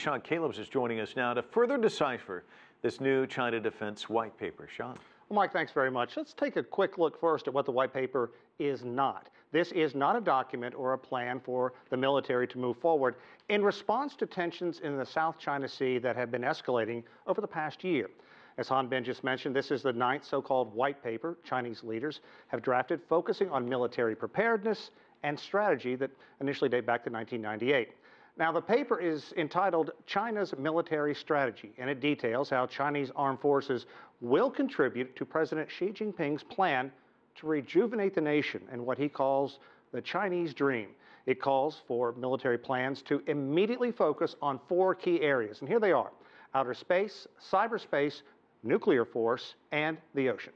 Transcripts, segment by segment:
Sean Callebs is joining us now to further decipher this new China defense white paper. Sean. Well, Mike, thanks very much. Let's take a quick look first at what the white paper is not. This is not a document or a plan for the military to move forward in response to tensions in the South China Sea that have been escalating over the past year. As Han Ben just mentioned, this is the 9th so-called white paper Chinese leaders have drafted focusing on military preparedness and strategy that initially date back to 1998. Now, the paper is entitled China's Military Strategy, and it details how Chinese armed forces will contribute to President Xi Jinping's plan to rejuvenate the nation and what he calls the Chinese dream. It calls for military plans to immediately focus on 4 key areas, and here they are: outer space, cyberspace, nuclear force, and the ocean.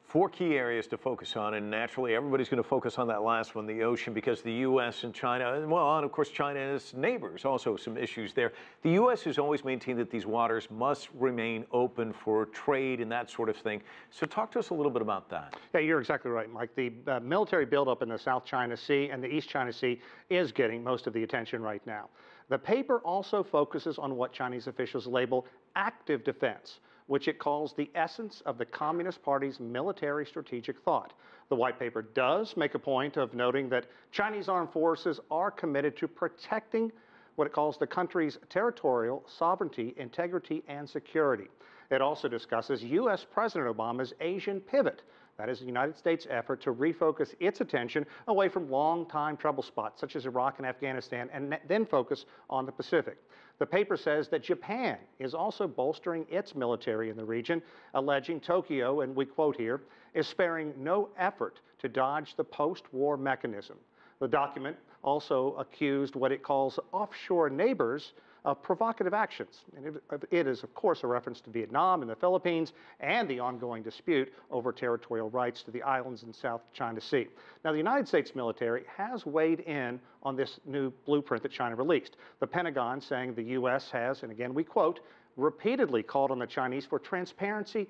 4 key areas to focus on, and naturally everybody's going to focus on that last one, the ocean, because the U.S. and China, well, and of course China and its neighbors, also some issues there. The U.S. has always maintained that these waters must remain open for trade and that sort of thing. So talk to us a little bit about that. Yeah, you're exactly right, Mike. The military buildup in the South China Sea and the East China Sea is getting most of the attention right now. The paper also focuses on what Chinese officials label active defense, which it calls the essence of the Communist Party's military strategic thought. The white paper does make a point of noting that Chinese armed forces are committed to protecting what it calls the country's territorial sovereignty, integrity, and security. It also discusses U.S. President Obama's Asian pivot. That is the United States' effort to refocus its attention away from long-time trouble spots such as Iraq and Afghanistan, and then focus on the Pacific. The paper says that Japan is also bolstering its military in the region, alleging Tokyo, and we quote here, is sparing no effort to dodge the post-war mechanism. The document also accused what it calls offshore neighbors of provocative actions. And it is, of course, a reference to Vietnam and the Philippines and the ongoing dispute over territorial rights to the islands in South China Sea. Now, the United States military has weighed in on this new blueprint that China released. The Pentagon saying the U.S. has, and again we quote, repeatedly called on the Chinese for transparency.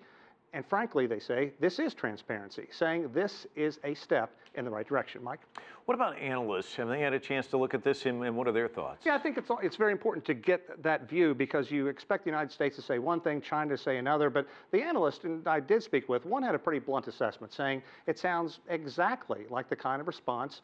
And frankly, they say, this is transparency, saying this is a step in the right direction. Mike? What about analysts? Have they had a chance to look at this, and what are their thoughts? Yeah, I think it's very important to get that view, because you expect the United States to say one thing, China to say another. But the analyst and I did speak with, one had a pretty blunt assessment, saying it sounds exactly like the kind of response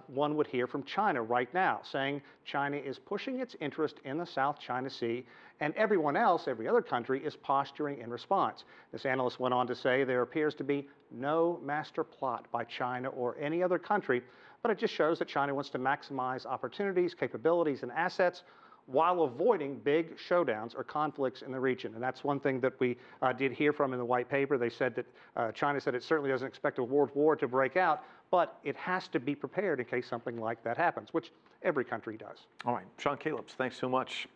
one would hear from China right now, saying China is pushing its interest in the South China Sea, and everyone else, every other country, is posturing in response. This analyst went on to say there appears to be no master plot by China or any other country, but it just shows that China wants to maximize opportunities, capabilities, and assets while avoiding big showdowns or conflicts in the region. And that's one thing that we did hear from in the white paper. They said that China said it certainly doesn't expect a world war to break out, but it has to be prepared in case something like that happens, which every country does. All right, Sean Callebs, thanks so much.